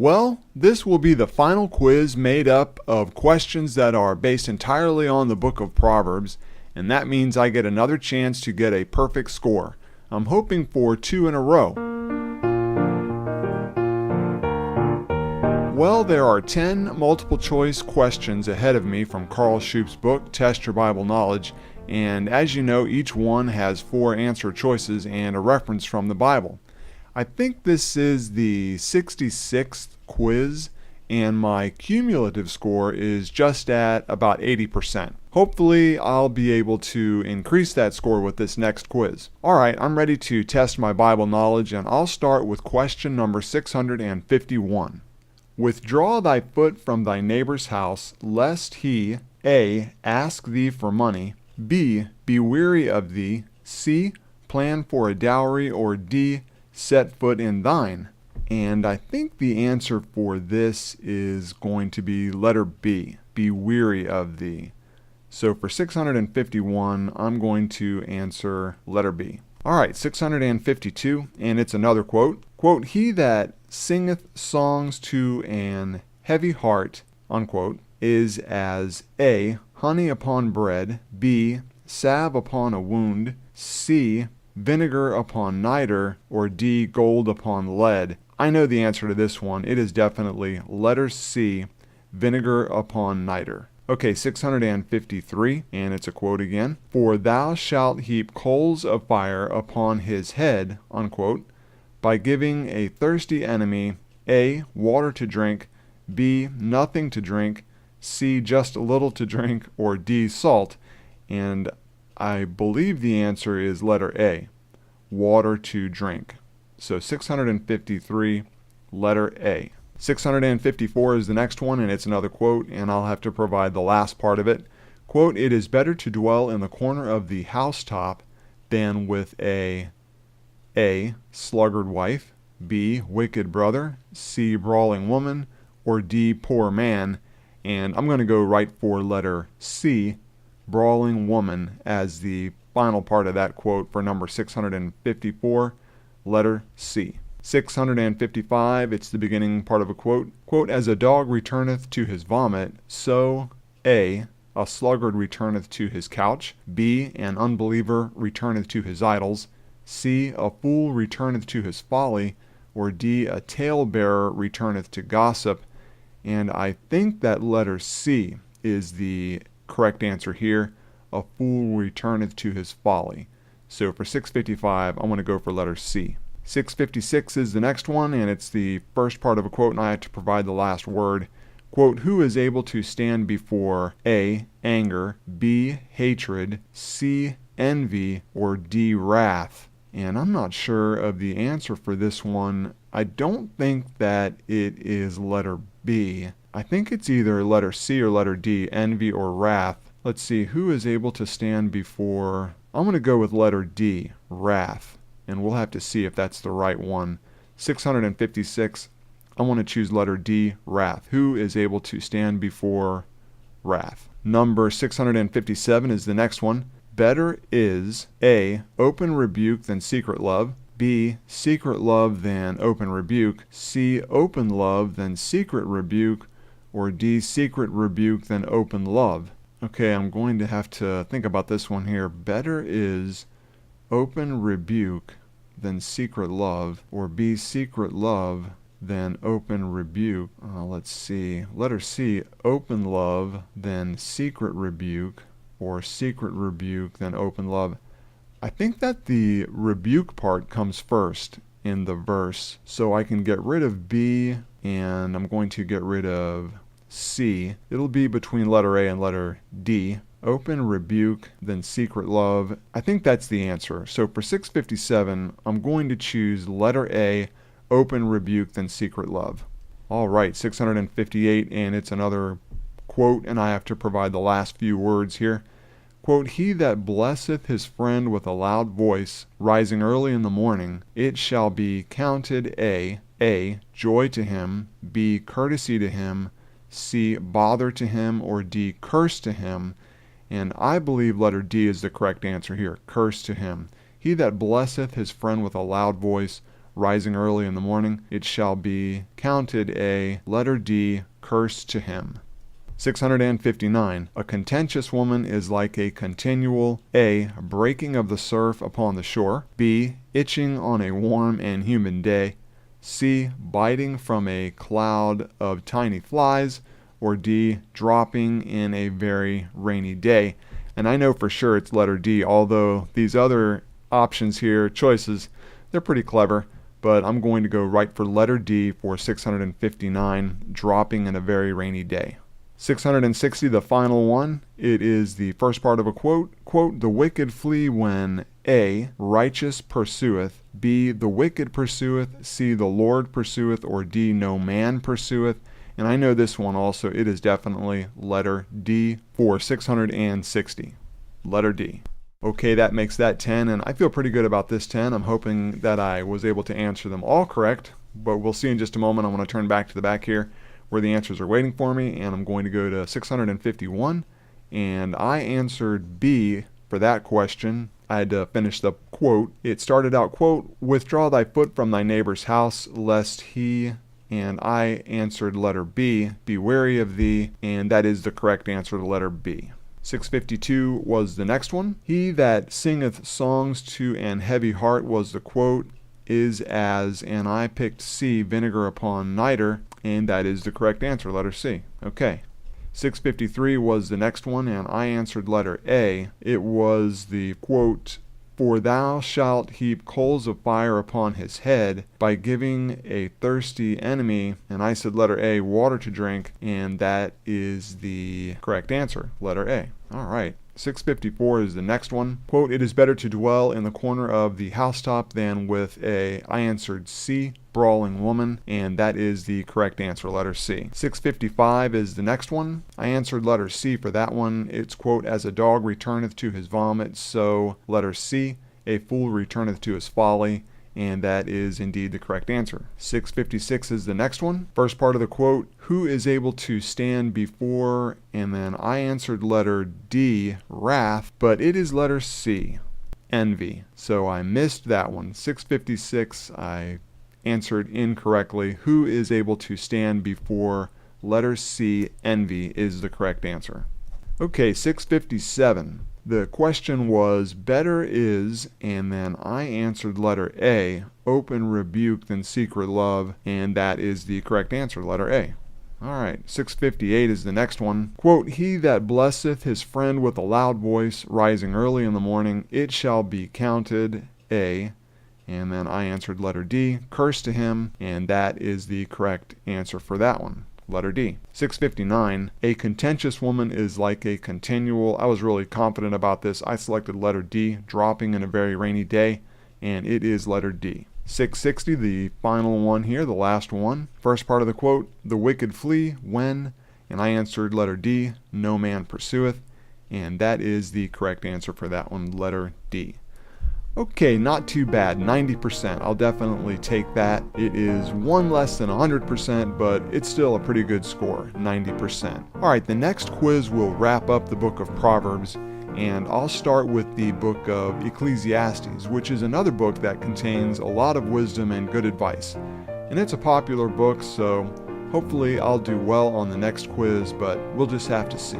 Well, this will be the final quiz made up of questions that are based entirely on the Book of Proverbs, and that means I get another chance to get a perfect score. I'm hoping for 2 in a row. Well, there are 10 multiple choice questions ahead of me from Carl Shoup's book, Test Your Bible Knowledge, and as you know, each one has 4 answer choices and a reference from the Bible. I think this is the 66th quiz, and my cumulative score is just at about 80%. Hopefully, I'll be able to increase that score with this next quiz. Alright, I'm ready to test my Bible knowledge, and I'll start with question number 651. Withdraw thy foot from thy neighbor's house, lest he A. Ask thee for money, B. Be weary of thee, C. Plan for a dowry, or D. Set foot in thine. And I think the answer for this is going to be letter B. Be weary of thee. So for 651, I'm going to answer letter B. Alright, 652, and it's another quote. Quote, he that singeth songs to an heavy heart, unquote, is as A. Honey upon bread, B. Salve upon a wound, C. Vinegar upon niter, or D. Gold upon lead. I know the answer to this one. It is definitely letter C. Vinegar upon niter. Okay, 653, and it's a quote again. For thou shalt heap coals of fire upon his head, unquote, by giving a thirsty enemy A. Water to drink, B. Nothing to drink, C. Just a little to drink, or D. Salt. And I believe the answer is letter A. Water to drink. So 653, letter A. 654 is the next one, and it's another quote, and I'll have to provide the last part of it. Quote, it is better to dwell in the corner of the housetop than with A. Sluggard wife, B. Wicked brother, C. Brawling woman, or D. Poor man. And I'm going to go right for letter C. Brawling woman as the final part of that quote for number 654, letter C. 655, it's the beginning part of a quote. Quote, as a dog returneth to his vomit, so A sluggard returneth to his couch, B. An unbeliever returneth to his idols, C. A fool returneth to his folly, or D. A talebearer returneth to gossip. And I think that letter C is the correct answer here. A fool returneth to his folly. So for 655, I'm going to go for letter C. 656 is the next one, and it's the first part of a quote, and I have to provide the last word. Quote, who is able to stand before A. Anger, B. Hatred, C. Envy, or D. Wrath? And I'm not sure of the answer for this one. I don't think that it is letter B. I think it's either letter C or letter D, envy or wrath. Let's see, who is able to stand before... I'm going to go with letter D, wrath. And we'll have to see if that's the right one. 656, I want to choose letter D, wrath. Who is able to stand before wrath? Number 657 is the next one. Better is A. Open rebuke than secret love. B. Secret love than open rebuke. C. Open love than secret rebuke. Or D. Secret rebuke than open love. Okay, I'm going to have to think about this one here. Better is open rebuke than secret love. Or B. Secret love than open rebuke. Let's see. Letter C. Open love than secret rebuke. Or secret rebuke than open love. I think that the rebuke part comes first in the verse, so I can get rid of B and I'm going to get rid of C. It'll be between letter A and letter D. Open rebuke, then secret love. I think that's the answer. So for 657, I'm going to choose letter A, open rebuke, then secret love. All right, 658, and it's another quote, and I have to provide the last few words here. Quote, he that blesseth his friend with a loud voice, rising early in the morning, it shall be counted A, joy to him, B, courtesy to him, C, bother to him, or D, curse to him. And I believe letter D is the correct answer here, curse to him. He that blesseth his friend with a loud voice, rising early in the morning, it shall be counted a letter D, curse to him. 659. A contentious woman is like a continual A. breaking of the surf upon the shore, B. itching on a warm and humid day, C. biting from a cloud of tiny flies, or D. dropping in a very rainy day. And I know for sure it's letter D, although these other options here, choices, they're pretty clever, but I'm going to go right for letter D for 659, dropping in a very rainy day. 660, the final one, it is the first part of a quote. Quote, the wicked flee when A. righteous pursueth, B. the wicked pursueth, C. the Lord pursueth, or D. no man pursueth. And I know this one also, it is definitely letter D for 660. Letter D. Okay, that makes that 10, and I feel pretty good about this 10. I'm hoping that I was able to answer them all correct, but we'll see in just a moment. I'm going to turn back to the back here where the answers are waiting for me, and I'm going to go to 651, and I answered B for that question. I had to finish the quote. It started out, quote, withdraw thy foot from thy neighbor's house, lest he, and I answered letter B, be wary of thee, and that is the correct answer to letter B. 652 was the next one. He that singeth songs to an heavy heart was the quote, is as, and I picked C, vinegar upon niter, and that is the correct answer, letter C. Okay. 653 was the next one, and I answered letter A. It was the quote, for thou shalt heap coals of fire upon his head by giving a thirsty enemy, and I said letter A, water to drink, and that is the correct answer, letter A. All right. 654 is the next one. Quote, it is better to dwell in the corner of the housetop than with a, I answered C, brawling woman, and that is the correct answer, letter C. 655 is the next one. I answered letter C for that one. It's, quote, as a dog returneth to his vomit, so letter C, a fool returneth to his folly, and that is indeed the correct answer. 656 is the next one. First part of the quote, who is able to stand before, and then I answered letter D, wrath, but it is letter C, envy. So I missed that one. 656, I answered incorrectly. Who is able to stand before, letter C, envy is the correct answer. Okay, 657. The question was, better is, and then I answered letter A, open rebuke than secret love, and that is the correct answer, letter A. All right, 658 is the next one. Quote, he that blesseth his friend with a loud voice, rising early in the morning, it shall be counted A, and then I answered letter D, curse to him, and that is the correct answer for that one. Letter D. 659, a contentious woman is like a continual, I was really confident about this. I selected letter D, dropping in a very rainy day, and it is letter D. 660, the final one here, the last one. First part of the quote, the wicked flee when, and I answered letter D, no man pursueth, and that is the correct answer for that one, letter D. Okay, not too bad, 90%. I'll definitely take that. It is one less than 100%, but it's still a pretty good score, 90%. All right, the next quiz will wrap up the Book of Proverbs, and I'll start with the Book of Ecclesiastes, which is another book that contains a lot of wisdom and good advice. And it's a popular book, so hopefully I'll do well on the next quiz, but we'll just have to see.